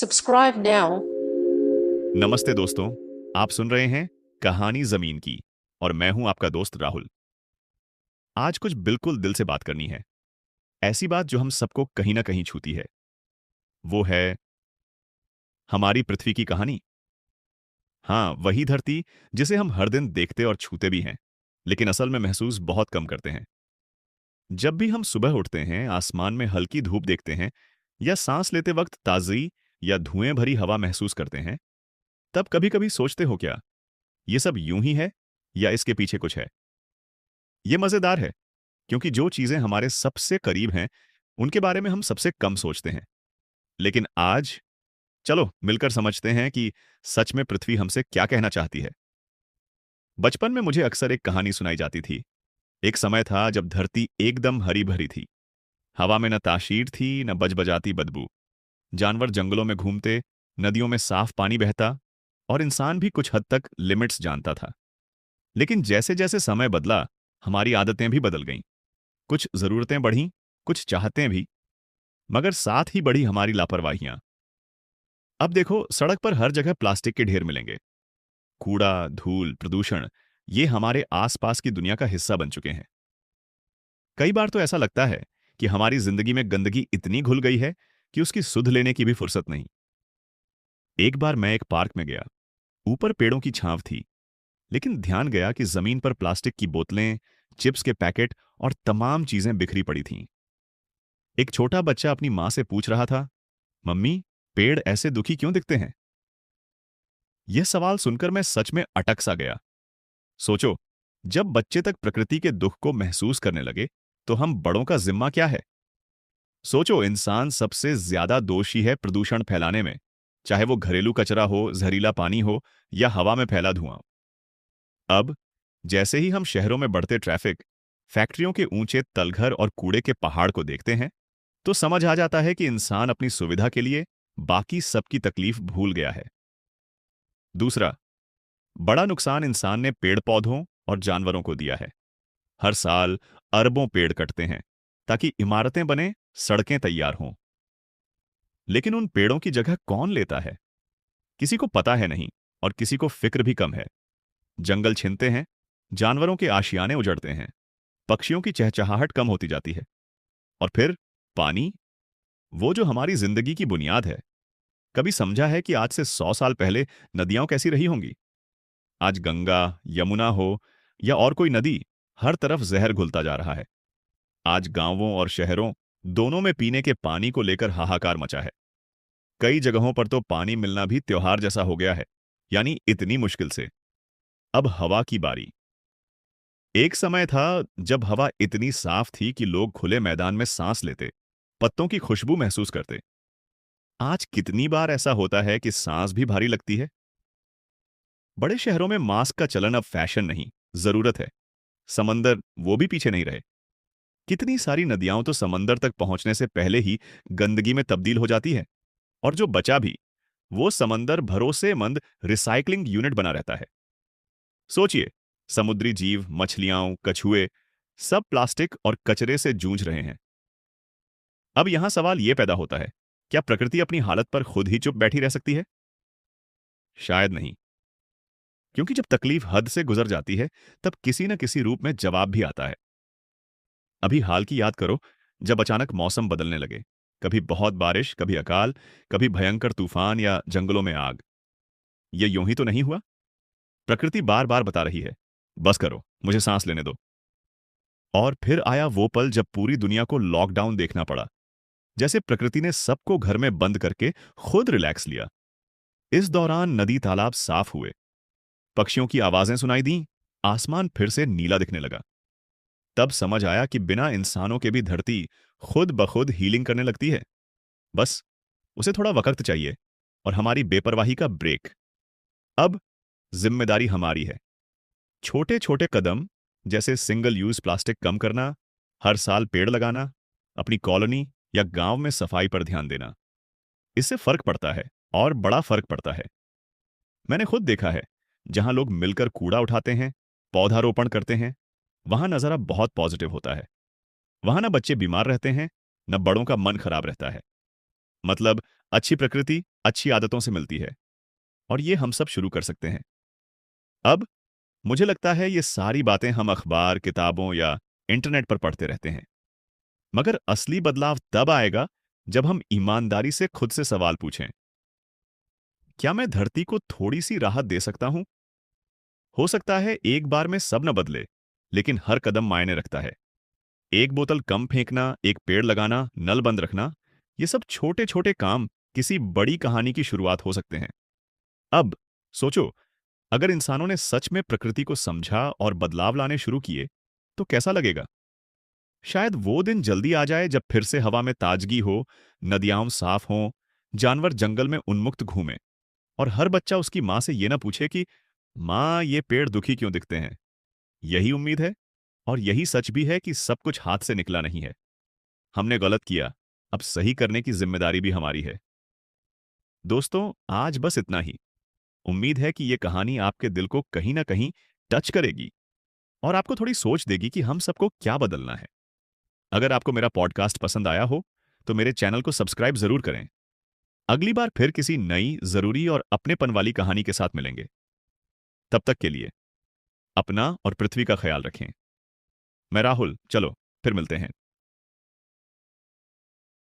Subscribe now. नमस्ते दोस्तों, आप सुन रहे हैं कहानी जमीन की और मैं हूं आपका दोस्त राहुल। आज कुछ बिल्कुल दिल से बात करनी है। ऐसी बात जो हम सबको कहीं ना कहीं छूती है। वो है हमारी पृथ्वी की कहानी। हाँ, वही धरती जिसे हम हर दिन देखते और छूते भी हैं, लेकिन असल में महसूस बहुत कम करते हैं। जब भी हम सुबह उठते हैं, आसमान में हल्की धूप देखते हैं या सांस लेते वक्त ताजगी या धुएं भरी हवा महसूस करते हैं, तब कभी कभी सोचते हो क्या ये सब यूं ही है या इसके पीछे कुछ है। ये मजेदार है क्योंकि जो चीजें हमारे सबसे करीब हैं, उनके बारे में हम सबसे कम सोचते हैं। लेकिन आज चलो मिलकर समझते हैं कि सच में पृथ्वी हमसे क्या कहना चाहती है। बचपन में मुझे अक्सर एक कहानी सुनाई जाती थी। एक समय था जब धरती एकदम हरी भरी थी। हवा में न ताशीर थी न बजबजाती बदबू। जानवर जंगलों में घूमते, नदियों में साफ पानी बहता और इंसान भी कुछ हद तक लिमिट्स जानता था। लेकिन जैसे जैसे समय बदला, हमारी आदतें भी बदल गईं। कुछ जरूरतें बढ़ीं, कुछ चाहतें भी, मगर साथ ही बढ़ी हमारी लापरवाहियां। अब देखो, सड़क पर हर जगह प्लास्टिक के ढेर मिलेंगे। कूड़ा, धूल, प्रदूषण, ये हमारे आसपास की दुनिया का हिस्सा बन चुके हैं। कई बार तो ऐसा लगता है कि हमारी जिंदगी में गंदगी इतनी घुल गई है कि उसकी सुध लेने की भी फुर्सत नहीं। एक बार मैं एक पार्क में गया। ऊपर पेड़ों की छांव थी, लेकिन ध्यान गया कि जमीन पर प्लास्टिक की बोतलें, चिप्स के पैकेट और तमाम चीजें बिखरी पड़ी थीं। एक छोटा बच्चा अपनी मां से पूछ रहा था, मम्मी, पेड़ ऐसे दुखी क्यों दिखते हैं? यह सवाल सुनकर मैं सच में अटक सा गया। सोचो, जब बच्चे तक प्रकृति के दुख को महसूस करने लगे, तो हम बड़ों का जिम्मा क्या है? सोचो, इंसान सबसे ज्यादा दोषी है प्रदूषण फैलाने में, चाहे वो घरेलू कचरा हो, जहरीला पानी हो या हवा में फैला धुआं। अब जैसे ही हम शहरों में बढ़ते ट्रैफिक, फैक्ट्रियों के ऊंचे तलघर और कूड़े के पहाड़ को देखते हैं, तो समझ आ जाता है कि इंसान अपनी सुविधा के लिए बाकी सबकी तकलीफ भूल गया है। दूसरा बड़ा नुकसान इंसान ने पेड़ पौधों और जानवरों को दिया है। हर साल अरबों पेड़ कटते हैं ताकि इमारतें बने, सड़कें तैयार हों। लेकिन उन पेड़ों की जगह कौन लेता है? किसी को पता है नहीं, और किसी को फिक्र भी कम है। जंगल छिनते हैं, जानवरों के आशियाने उजड़ते हैं, पक्षियों की चहचहाहट कम होती जाती है। और फिर पानी, वो जो हमारी जिंदगी की बुनियाद है। कभी समझा है कि आज से 100 साल पहले नदियां कैसी रही होंगी? आज गंगा, यमुना हो या और कोई नदी, हर तरफ जहर घुलता जा रहा है। आज गांवों और शहरों दोनों में पीने के पानी को लेकर हाहाकार मचा है। कई जगहों पर तो पानी मिलना भी त्योहार जैसा हो गया है, यानी इतनी मुश्किल से। अब हवा की बारी। एक समय था जब हवा इतनी साफ थी कि लोग खुले मैदान में सांस लेते, पत्तों की खुशबू महसूस करते। आज कितनी बार ऐसा होता है कि सांस भी भारी लगती है। बड़े शहरों में मास्क का चलन अब फैशन नहीं, जरूरत है। समंदर, वो भी पीछे नहीं रहे। कितनी सारी नदियां तो समंदर तक पहुंचने से पहले ही गंदगी में तब्दील हो जाती है, और जो बचा भी, वो समंदर भरोसेमंद रिसाइकलिंग यूनिट बना रहता है। सोचिए, समुद्री जीव, मछलियां, कछुए, सब प्लास्टिक और कचरे से जूझ रहे हैं। अब यहां सवाल यह पैदा होता है, क्या प्रकृति अपनी हालत पर खुद ही चुप बैठी रह सकती है? शायद नहीं। क्योंकि जब तकलीफ हद से गुजर जाती है, तब किसी न किसी रूप में जवाब भी आता है। अभी हाल की याद करो, जब अचानक मौसम बदलने लगे। कभी बहुत बारिश, कभी अकाल, कभी भयंकर तूफान या जंगलों में आग। ये यूं ही तो नहीं हुआ। प्रकृति बार बार बता रही है, बस करो, मुझे सांस लेने दो। और फिर आया वो पल जब पूरी दुनिया को लॉकडाउन देखना पड़ा। जैसे प्रकृति ने सबको घर में बंद करके खुद रिलैक्स लिया। इस दौरान नदी तालाब साफ हुए, पक्षियों की आवाजें सुनाई दी, आसमान फिर से नीला दिखने लगा। तब समझ आया कि बिना इंसानों के भी धरती खुद ब खुद हीलिंग करने लगती है। बस उसे थोड़ा वक्त चाहिए और हमारी बेपरवाही का ब्रेक। अब जिम्मेदारी हमारी है। छोटे छोटे कदम, जैसे सिंगल यूज प्लास्टिक कम करना, हर साल पेड़ लगाना, अपनी कॉलोनी या गांव में सफाई पर ध्यान देना, इससे फर्क पड़ता है, और बड़ा फर्क पड़ता है। मैंने खुद देखा है, जहां लोग मिलकर कूड़ा उठाते हैं, पौधारोपण करते हैं, वहां नजारा बहुत पॉजिटिव होता है। वहां ना बच्चे बीमार रहते हैं, न बड़ों का मन खराब रहता है। मतलब अच्छी प्रकृति अच्छी आदतों से मिलती है, और ये हम सब शुरू कर सकते हैं। अब मुझे लगता है ये सारी बातें हम अखबार, किताबों या इंटरनेट पर पढ़ते रहते हैं, मगर असली बदलाव तब आएगा जब हम ईमानदारी से खुद से सवाल पूछें, क्या मैं धरती को थोड़ी सी राहत दे सकता हूं? हो सकता है एक बार में सब न बदले, लेकिन हर कदम मायने रखता है। एक बोतल कम फेंकना, एक पेड़ लगाना, नल बंद रखना, ये सब छोटे छोटे काम किसी बड़ी कहानी की शुरुआत हो सकते हैं। अब सोचो, अगर इंसानों ने सच में प्रकृति को समझा और बदलाव लाने शुरू किए, तो कैसा लगेगा? शायद वो दिन जल्दी आ जाए जब फिर से हवा में ताजगी हो, नदियां साफ हों, जानवर जंगल में उन्मुक्त घूमें, और हर बच्चा उसकी माँ से ये ना पूछे कि माँ, ये पेड़ दुखी क्यों दिखते हैं। यही उम्मीद है, और यही सच भी है कि सब कुछ हाथ से निकला नहीं है। हमने गलत किया, अब सही करने की जिम्मेदारी भी हमारी है। दोस्तों, आज बस इतना ही। उम्मीद है कि ये कहानी आपके दिल को कहीं ना कहीं टच करेगी और आपको थोड़ी सोच देगी कि हम सबको क्या बदलना है। अगर आपको मेरा पॉडकास्ट पसंद आया हो, तो मेरे चैनल को सब्सक्राइब जरूर करें। अगली बार फिर किसी नई, जरूरी और अपनेपन वाली कहानी के साथ मिलेंगे। तब तक के लिए अपना और पृथ्वी का ख्याल रखें। मैं राहुल, चलो फिर मिलते हैं।